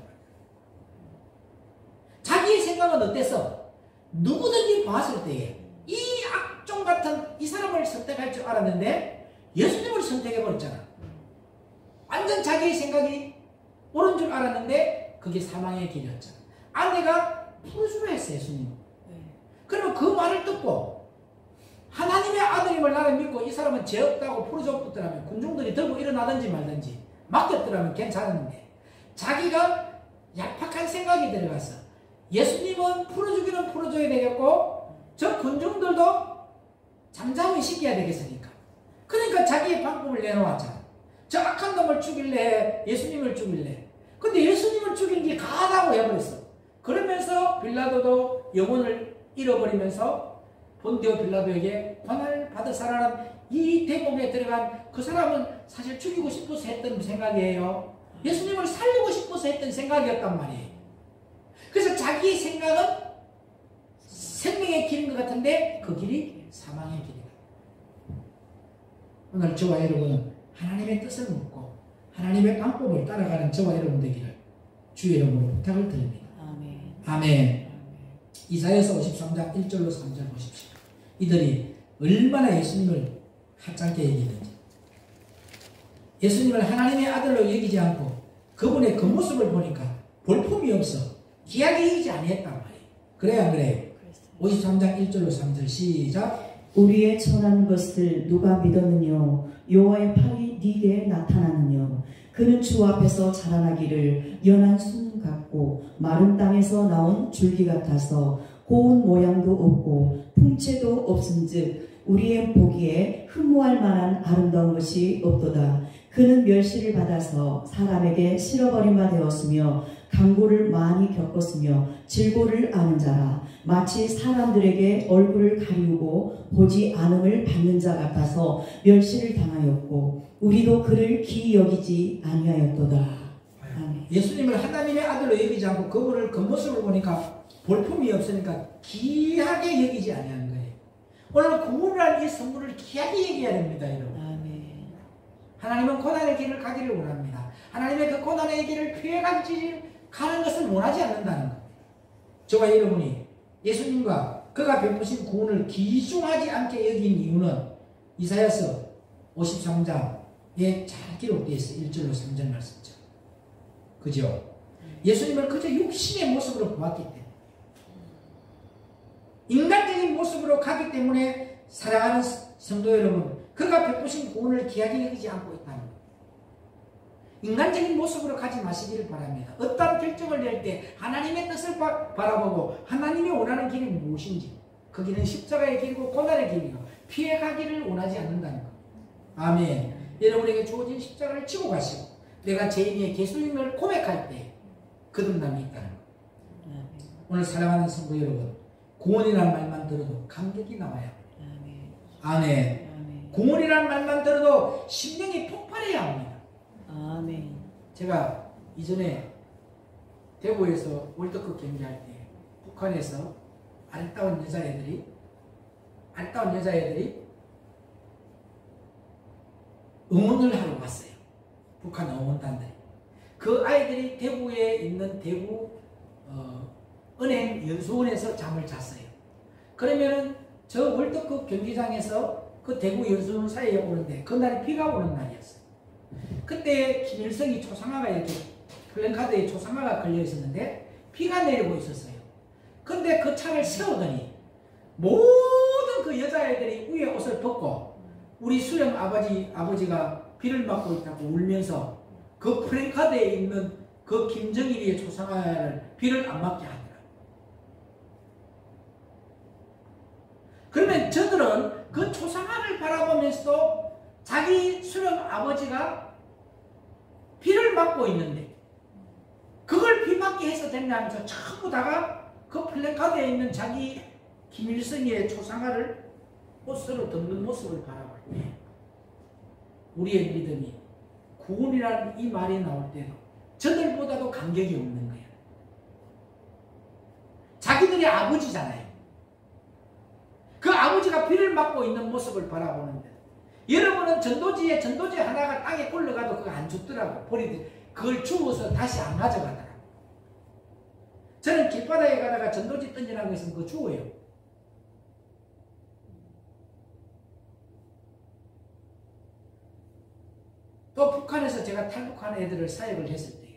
자기의 생각은 어땠어? 누구든지 봤을 때에 이 악종 같은 이 사람을 선택할 줄 알았는데 예수님을 선택해버렸잖아. 완전 자기의 생각이 옳은 줄 알았는데 그게 사망의 길이었잖아. 아내가 풀어주려 했어, 예수님. 그러면 그 말을 듣고 하나님의 아들임을 나는 믿고 이 사람은 죄 없다고 풀어줬더라면 군중들이 들고 일어나든지 말든지 맡겼더라면 괜찮은데 자기가 얄팍한 생각이 들어갔어. 예수님은 풀어주기는 풀어줘야 되겠고 저 군중들도 잠잠히 시켜야 되겠으니까. 그러니까 자기의 방법을 내놓았잖아. 저 악한 놈을 죽일래, 예수님을 죽일래. 근데 예수님을 죽인 게 가하다고 해버렸어. 그러면서 빌라도도 영혼을 잃어버리면서 본디오 빌라도에게 고난을 받을 사람은 이 대목에 들어간 그 사람은 사실 죽이고 싶어서 했던 생각이에요. 예수님을 살리고 싶어서 했던 생각이었단 말이에요. 그래서 자기의 생각은 생명의 길인 것 같은데 그 길이 사망의 길이다. 오늘 저와 여러분은 하나님의 뜻을 묻고 하나님의 방법을 따라가는 저와 여러분 되기를 주의 이름으로 부탁을 드립니다. 아멘. 아멘. 이사야서 53장 1절로 3절 보십시오. 이들이 얼마나 예수님을 하찮게 여기는지, 예수님을 하나님의 아들로 여기지 않고 그분의 그 모습을 보니까 볼품이 없어 귀하게 여기지 아니했단 말이에요. 그래요 안 그래요? 53장 1절로 3절 시작. 우리의 천한 것을 누가 믿었느뇨? 여호와의 팔이 네게 나타나느뇨? 그는 주 앞에서 자라나기를 연한 순 같고 마른 땅에서 나온 줄기 같아서 고운 모양도 없고 풍채도 없은즉 우리의 보기에 흠모할 만한 아름다운 것이 없도다. 그는 멸시를 받아서 사람에게 실어버림바 되었으며 강고를 많이 겪었으며 질고를 아는 자라. 마치 사람들에게 얼굴을 가리우고 보지 않음을 받는 자 같아서 멸시를 당하였고 우리도 그를 기이 여기지 아니하였도다. 아멘. 예수님을 하나님의 아들로 여기지 않고 그분을 겉모습을 보니까 볼품이 없으니까 귀하게 여기지 아니하는 거예요. 오늘 구원이라는 이 선물을 귀하게 여겨야 됩니다, 여러분. 아멘. 하나님은 고난의 길을 가기를 원합니다. 하나님의 그 고난의 길을 피해가지 가는 것을 원하지 않는다는 겁니다. 저와 여러분이 예수님과 그가 베푸신 구원을 귀중하지 않게 여긴 이유는 이사야서 53장에 잘 기록되어 있어요. 1절로 3절 말씀죠. 그죠? 예수님을 그저 육신의 모습으로 보았기 때문에, 인간적인 모습으로 가기 때문에 사랑하는 성도 여러분, 그가 베푸신 구원을 귀하게 여기지 않고 있다는 것. 인간적인 모습으로 가지 마시기를 바랍니다. 어떤 결정을 낼 때 하나님의 뜻을 바라보고 하나님이 원하는 길이 무엇인지, 그 길은 십자가의 길이고 고난의 길이고 피해가기를 원하지 않는다는 것. 아멘. 여러분에게 주어진 십자가를 지고 가시고 내가 죄인의 예수님을 고백할 때 거듭남이 있다는 것. 오늘 사랑하는 성도 여러분, 구원이라는 말만 들어도 감격이 나와요. 아멘. 구원이라는 말만 들어도 심령이 폭발해야 합니다. 아멘. 제가 이전에 대구에서 월드컵 경기할 때 북한에서 아름다운 여자애들이 응원을 하러 왔어요. 북한 응원단들이. 그 아이들이 대구에 있는 대구 은행 연수원에서 잠을 잤어요. 그러면은 저 월드컵 경기장에서 그 대구 연수원 사이에 오는데 그날이 비가 오는 날이었어요. 그때 김일성이 초상화가 이렇게 플랜카드에 초상화가 걸려 있었는데 비가 내리고 있었어요. 근데 그 차를 세우더니 모든 그 여자애들이 위에 옷을 벗고 우리 수령 아버지가 비를 맞고 있다고 울면서 그 플랜카드에 있는 그 김정일의 초상화를 비를 안 맞게 하더라. 그러면 저들은 그 초상화를 바라보면서도 자기 수령 아버지가 비를 맞고 있는데 그걸 비 맞게 해서 됐냐면서 전부 다가 그 플래카드에 있는 자기 김일성의 초상화를 옷으로 덮는 모습을 바라볼 때 우리의 믿음이 구원이라는 이 말이 나올 때도 저들보다도 간격이 없는 거야. 자기들이 아버지잖아요. 그 아버지가 비를 맞고 있는 모습을 바라보는데 여러분은 전도지 하나가 땅에 굴러가도 그거 안 죽더라고. 그걸 주워서 다시 안 가져가더라고. 저는 길바닥에 가다가 전도지 던지라고 했으면 그거 주워요. 또 북한에서 제가 탈북한 애들을 사역을 했을 때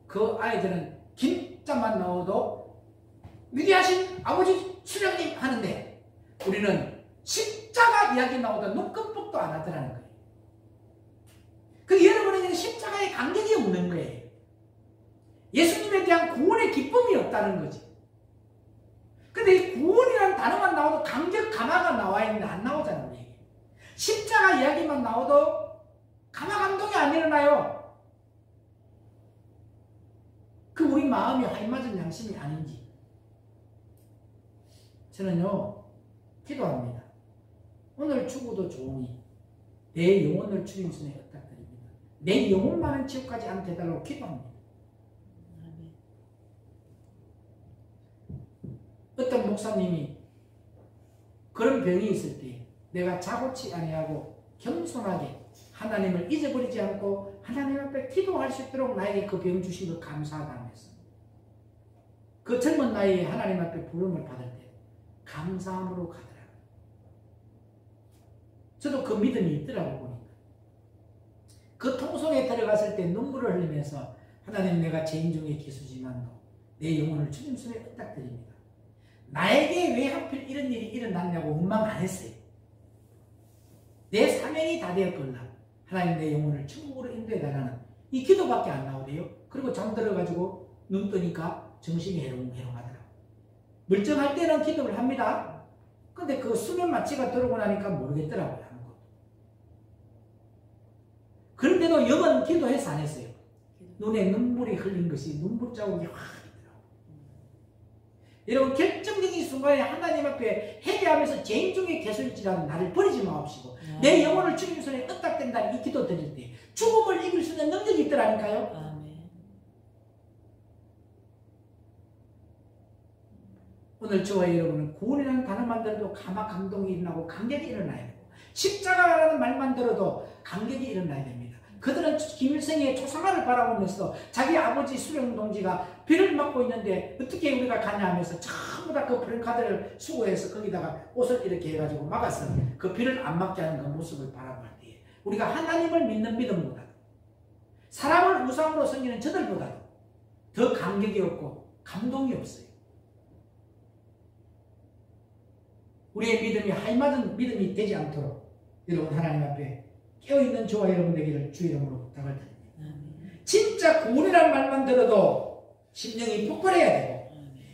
그 아이들은 김자만 나오도 위대하신 아버지 수령님 하는데 우리는 십자가 이야기 나오다 눈금뻑도 안 하더라는 거예요. 그 여러분에게는 십자가의 간격이 없는 거예요. 예수님에 대한 구원의 기쁨이 없다는 거지. 근데 이 구원이라는 단어만 나와도 간격 가마가 나와 있는데 안 나오잖아요. 십자가 이야기만 나와도 가마 감동이 안 일어나요. 그 우리 마음이 할맞은 양심이 아닌지. 저는요 기도합니다. 오늘 죽어도 좋으니 내 영혼을 주님 손에 의탁드립니다. 내 영혼만은 지옥까지 안 되달라고 기도합니다. 어떤 목사님이 그런 병이 있을 때 내가 자고치 아니하고 겸손하게 하나님을 잊어버리지 않고 하나님 앞에 기도할 수 있도록 나에게 그 병 주신 것 감사하다면서 그 젊은 나이에 하나님 앞에 부름을 받을 때 감사함으로 가더라고요. 저도 그 믿음이 있더라고 보니까. 그 통성에 들어갔을 때 눈물을 흘리면서 하나님 내가 죄인 중에 기수지만도 내 영혼을 주님 손에 의탁드립니다. 나에게 왜 하필 이런 일이 일어났냐고 원망 안 했어요. 내 사명이 다 되었걸라. 하나님 내 영혼을 천국으로 인도해달라는 이 기도밖에 안 나오대요. 그리고 잠들어가지고 눈 뜨니까 정신이 해롱해롱하더라고. 멀쩡할 때는 기도를 합니다. 근데 그 수면 마취가 들어오고 나니까 모르겠더라고요. 아무것도. 그런데도 영은 기도해서 안 했어요. 눈에 눈물이 흘린 것이 눈물 자국이 확 있더라고요. 여러분 결정적인 순간에 하나님 앞에 회개하면서 죄인 중에 계실지라도 나를 버리지 마옵시고 내 영혼을 주님 손에 의탁된다는 이 기도 드릴 때 죽음을 이길 수 있는 능력이 있더라니까요. 아멘. 오늘 저와 여러분은 구원이라는 단어만 들어도 가마 감동이 일어나고 감격이 일어나야 되고 십자가라는 말만 들어도 감격이 일어나야 됩니다. 그들은 김일성의 초상화를 바라보면서 자기 아버지 수령 동지가 비를 맞고 있는데 어떻게 우리가 가냐 하면서 전부 다 그 프랭카드를 수거해서 거기다가 옷을 이렇게 해가지고 막아서 그 비를 안 맞게 하는 그 모습을 바라볼 때 우리가 하나님을 믿는 믿음보다 사람을 우상으로 섬기는 저들보다도 더 감격이 없고 감동이 없어요. 우리의 믿음이 할맞은 믿음이 되지 않도록 여러분 하나님 앞에 깨어있는 저와 여러분 되기를 주 이름으로 부탁을 드립니다. 진짜 구원이라는 말만 들어도 심령이 폭발해야 되고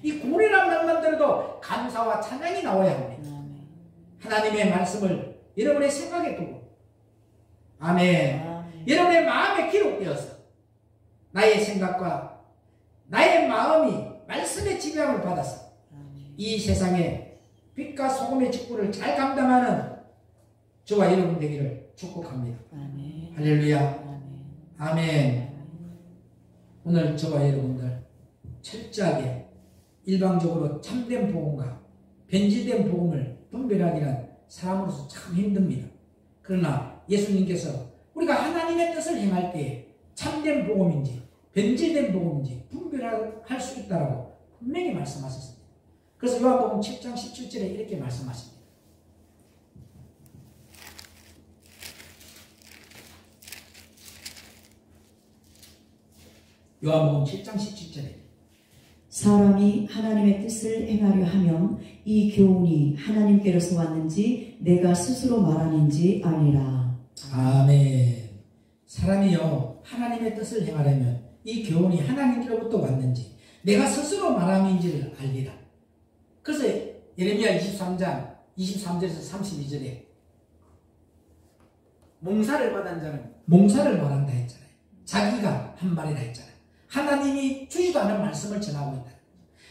이 구원이라는 말만 들어도 감사와 찬양이 나와야 합니다. 하나님의 말씀을 여러분의 생각에 두고 아멘. 여러분의 마음에 기록되어서 나의 생각과 나의 마음이 말씀의 지배함을 받아서 이 세상에 빛과 소금의 직분을 잘 감당하는 저와 여러분 되기를 축복합니다. 아멘. 할렐루야. 아멘. 오늘 저와 여러분들 철저하게 일방적으로 참된 복음과 변질된 복음을 분별하기란 사람으로서 참 힘듭니다. 그러나 예수님께서 우리가 하나님의 뜻을 행할 때 참된 복음인지 변질된 복음인지 분별할 수 있다고 분명히 말씀하셨습니다. 그래서 요한복음 7장 17절에 이렇게 말씀하십니다. 요한복음 7장 17절에 사람이 하나님의 뜻을 행하려 하면 이 교훈이 하나님께로서 왔는지 내가 스스로 말하는지 아니라. 아멘. 사람이요 하나님의 뜻을 행하려면 이 교훈이 하나님께로부터 왔는지 내가 스스로 말함인지를 알리라. 그래서 예레미야 23장 23절에서 32절에 몽사를 받은 자는 몽사를 말한다 했잖아요. 자기가 한 말이라 했잖아요. 하나님이 주지도 않은 말씀을 전하고 있다.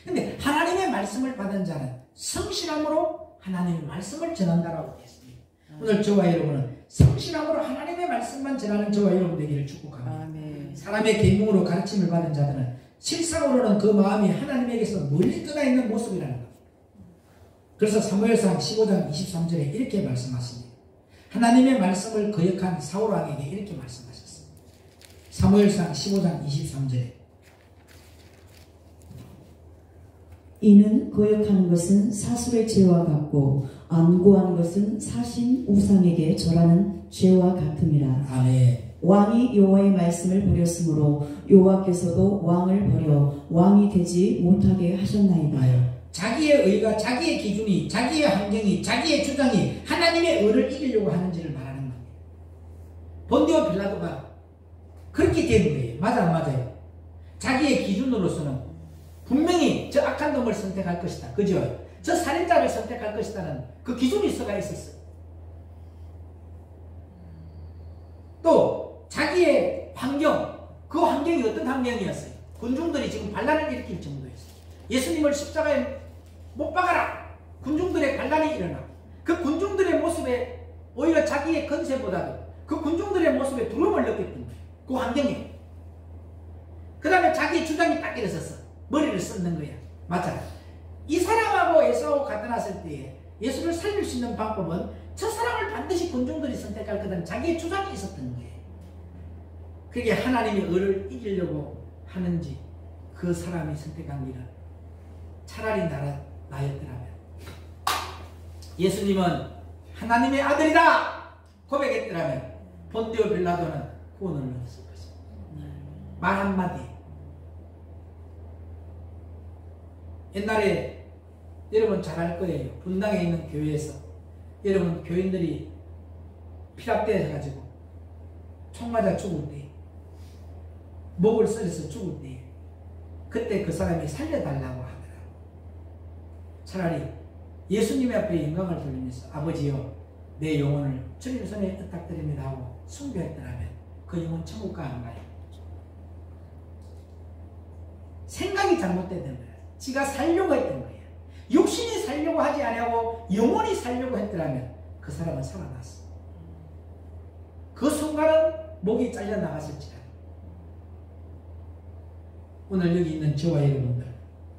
근데 하나님의 말씀을 받은 자는 성실함으로 하나님의 말씀을 전한다라고 했습니다. 오늘 저와 여러분은 성실함으로 하나님의 말씀만 전하는 저와 여러분 되기를 축복합니다. 사람의 계명으로 가르침을 받은 자들은 실상으로는 그 마음이 하나님에게서 멀리 떠나 있는 모습이라는 겁니다. 그래서 사무엘상 15장 23절에 이렇게 말씀하십니다. 하나님의 말씀을 거역한 사울왕에게 이렇게 말씀하셨습니다. 사무엘상 15장 23절에 이는 거역하는 것은 사술의 죄와 같고 안고하는 것은 사신 우상에게 절하는 죄와 같음이라. 아멘. 왕이 여호와의 말씀을 버렸으므로 여호와께서도 왕을 버려 왕이 되지 못하게 하셨나이다. 자기의 의가, 자기의 기준이, 자기의 환경이, 자기의 주장이 하나님의 의를 이기려고 하는지를 말하는 겁니다. 본디오 빌라도가 그렇게 된 거예요. 맞아 안 맞아요? 자기의 기준으로서는 분명히 저 악한 놈을 선택할 것이다. 그죠? 저 살인자를 선택할 것이다는 그 기준이 있었어요. 또 자기의 환경, 그 환경이 어떤 환경이었어요? 군중들이 지금 반란을 일으킬 정도였어요. 예수님을 십자가에 못 박아라! 군중들의 반란이 일어나. 그 군중들의 모습에 오히려 자기의 건세보다도 그 군중들의 모습에 두려움을 느꼈던 거예요. 그 환경에. 그 다음에 자기의 주장이 딱 일어섰어. 머리를 썼는 거야. 맞아. 이 사람하고 예수하고 갖다 놨을 때에 예수를 살릴 수 있는 방법은 저 사람을 반드시 군중들이 선택할 거다는 자기의 주장이 있었던 거예요. 그게 하나님의 의를 이기려고 하는지 그 사람이 선택한 길은 차라리 나였더라면 예수님은 하나님의 아들이다 고백했더라면 본디오 빌라도는 구원을 얻었을 것입니다. 말 한마디. 옛날에 여러분 잘 알 거예요. 분당에 있는 교회에서 여러분 교인들이 피랍대에 가지고 총 맞아 죽을 때, 목을 썰어서 죽을 때 그때 그 사람이 살려달라고 하더라고. 차라리 예수님의 앞에 영광을 돌리면서 아버지여 내 영혼을 주님 손에 의탁드립니다 하고 순교했더라면 그 영혼 천국 가는 거예요. 생각이 잘못된 거예요. 지가 살려고 했던 거예요. 육신이 살려고 하지 아니하고 영혼이 살려고 했더라면 그 사람은 살아났어. 그 순간은 목이 잘려나갔을지라. 오늘 여기 있는 저와 여러분들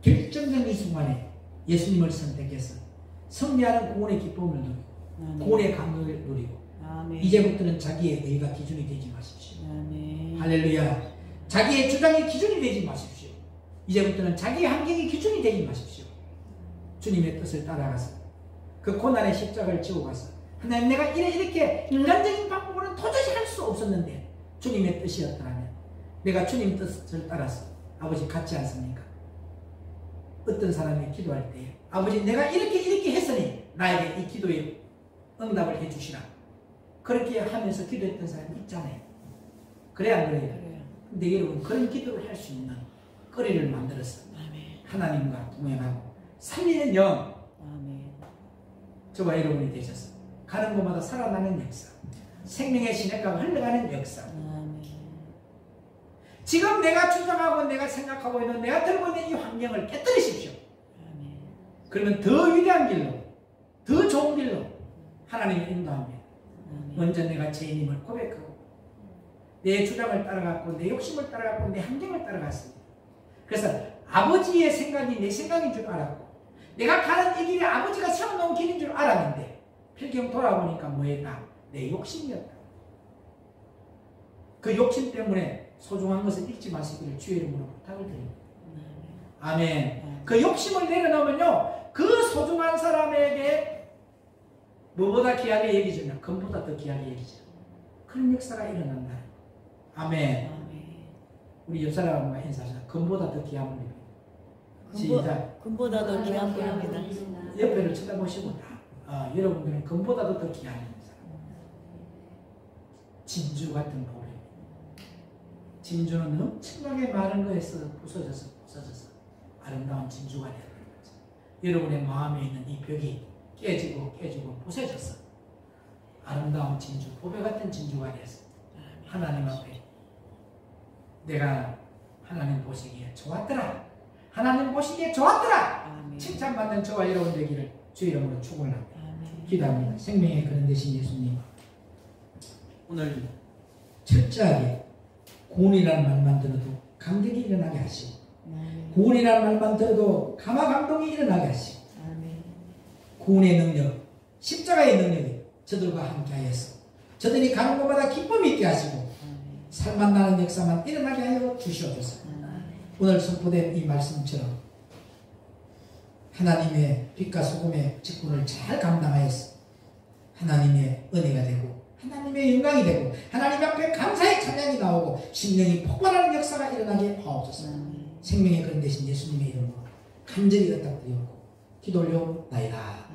결정적인 순간에 예수님을 선택해서 승리하는 구원의 기쁨을 누리고 구원의 감격을 누리고 이제부터는 자기의 의가 기준이 되지 마십시오. 할렐루야. 자기의 주장이 기준이 되지 마십시오. 이제부터는 자기의 환경이 기준이 되지 마십시오. 주님의 뜻을 따라가서 그 고난의 십자가를 지고 가서 하나님 내가 이렇게 인간적인 방법으로는 도저히 할 수 없었는데 주님의 뜻이었더라면 내가 주님 뜻을 따라서 아버지 같지 않습니까? 어떤 사람이 기도할 때 아버지 내가 이렇게 했으니 나에게 이 기도에 응답을 해주시라. 그렇게 하면서 기도했던 사람이 있잖아요. 그래 안 그래요? 근데 여러분 그런 기도를 할 수 있는 거리를 만들어서 하나님과 동행하고 살리는 영 저와 여러분이 되셔서 가는 곳마다 살아나는 역사, 생명의 시냇가가 흘러가는 역사. 지금 내가 주장하고 내가 생각하고 있는 내가 들고 있는 이 환경을 깨뜨리십시오. 그러면 더 위대한 길로 더 좋은 길로 하나님이 인도합니다. 먼저 내가 죄인임을 고백하고 내 주장을 따라갔고 내 욕심을 따라갔고 내 환경을 따라갔습니다. 그래서 아버지의 생각이 내 생각인 줄 알았고 내가 가는 이 길이 아버지가 세워놓은 길인 줄 알았는데 필경 돌아보니까 뭐였다? 내 욕심이었다. 그 욕심 때문에 소중한 것을 잊지 마시기를 주의 이름으로 부탁을 드립니다. 아멘. 그 욕심을 내려놓으면요 그 소중한 사람에게 뭐보다 귀하게 여기지면 금보다 더 귀하게 여기죠. 그런 역사가 일어난다. 아멘. 우리 옆 사람과 인사하자. 금보다 더 귀한 분입니다. 시작. 금보다 더 귀한 분입니다. 옆에를 쳐다보시고 여러분들은 금보다도 더 귀한 사람. 진주 같은 볼입니다. 진주는 엄청나게 많은 거에서 부서져서 아름다운 진주가 되는 거죠. 여러분의 마음에 있는 이 벽이 깨지고 부서졌어. 아름다운 진주, 보배 같은 진주가 되었어. 하나님 앞에 내가 하나님 보시기에 좋았더라. 하나님 보시기에 좋았더라. 칭찬받는 저와 여러분 되기를 주 이름으로 축원합니다. 기도합니다. 생명의 그런 대신 예수님, 오늘 철저하게 구원이라는 말만 들어도 감격이 일어나게 하시고, 구원이라는 말만 들어도 감화 감동이 일어나게 하시고, 구원의 능력, 십자가의 능력이 저들과 함께하여서 저들이 가는 곳마다 기쁨이 있게 하시고 살만나는 역사만 일어나게 하여 주시옵소서. 오늘 선포된 이 말씀처럼 하나님의 빛과 소금의 직분을 잘 감당하여서 하나님의 은혜가 되고 하나님의 영광이 되고 하나님 앞에 감사의 찬양이 나오고 심령이 폭발하는 역사가 일어나게 하옵소서. 생명의 그런 대신 예수님의 이름으로 간절히 의탁드리옵고 기도 올려옵나이다.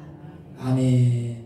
아멘.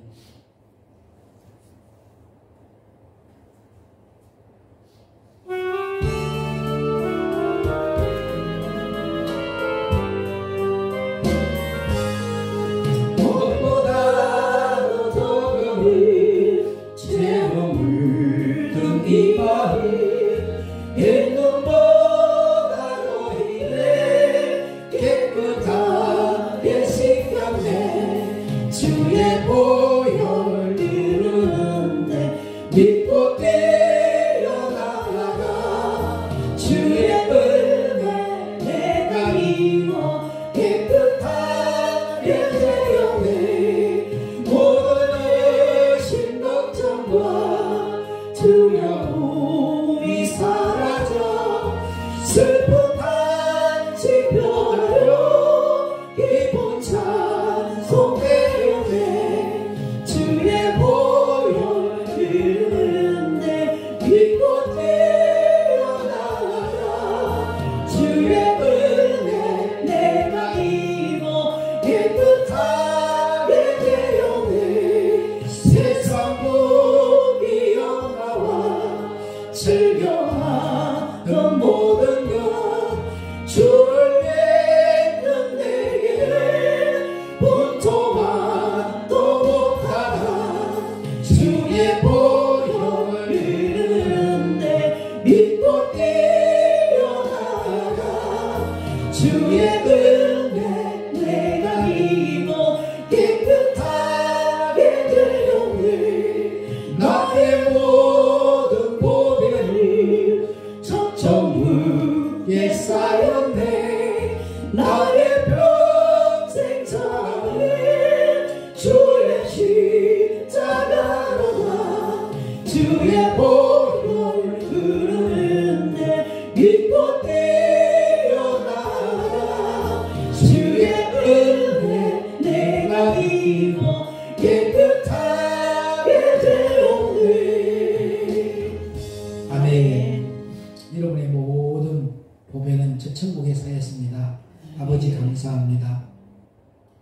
여러분의 모든 보배는 저 천국에 쌓였습니다. 아버지 감사합니다.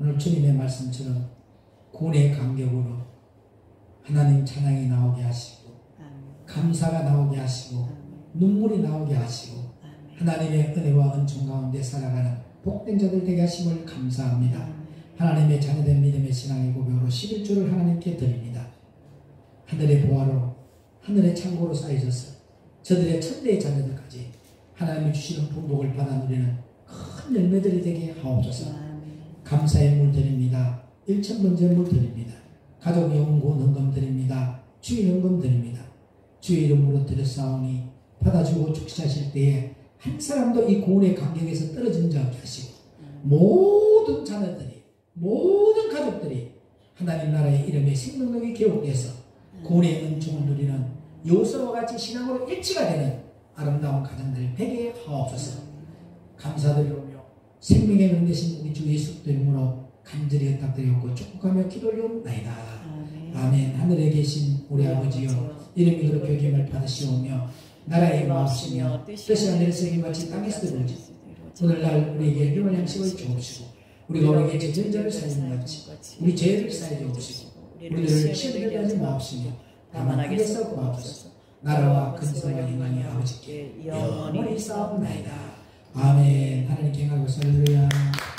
오늘 주님의 말씀처럼 구원의 감격으로 하나님 찬양이 나오게 하시고 감사가 나오게 하시고 눈물이 나오게 하시고 하나님의 은혜와 은총 가운데 살아가는 복된 자들 되게 하심을 감사합니다. 하나님의 자녀된 믿음의 신앙의 고백으로 11조를 하나님께 드립니다. 하늘의 보화로 하늘의 창고로 쌓여져서 저들의 천대의 자녀들까지 하나님이 주시는 풍복을 받아 누리는 큰 열매들이 되게 하옵소서. 감사의 물 드립니다. 1,000번째 물 드립니다. 가족 영구 헌금 드립니다. 주의 헌금 드립니다. 주의 이름으로 드렸사오니 받아주고 축시하실 때에 한 사람도 이 구원의 간격에서 떨어진 자 없게 하시고 모든 자녀들이 모든 가족들이 하나님 나라의 이름의 생명력이 개옥돼서 구원의 은총을 누리는 요소와 같이 신앙으로 일치가 되는 아름다운 가정들 되게 하옵소서. 감사드리오며 생명의 명 되신 우리 주 예수 이름으로 간절히 의탁드리옵고 축복하며 기도 올리옵나이다. 아멘. 하늘에 계신 우리 아버지여 이름이 그렇게 여김을 받으시오며 나라의 마옵시며 뜻이 하늘에서 이같이 땅에서 이루어지고 오늘날 우리에게 일용할 양식을 주옵시고 우리가 우리에게 죄진 자를 사하는 같이 우리 죄를 사하여 주옵시고 우리를 시험에 하지 마옵시며 다만 악에서 구하옵소서. 나라와 근세와 영광이 아버지께 영원히 있사옵나이다. 아멘. 하나님께 감사합니다. 할렐루야.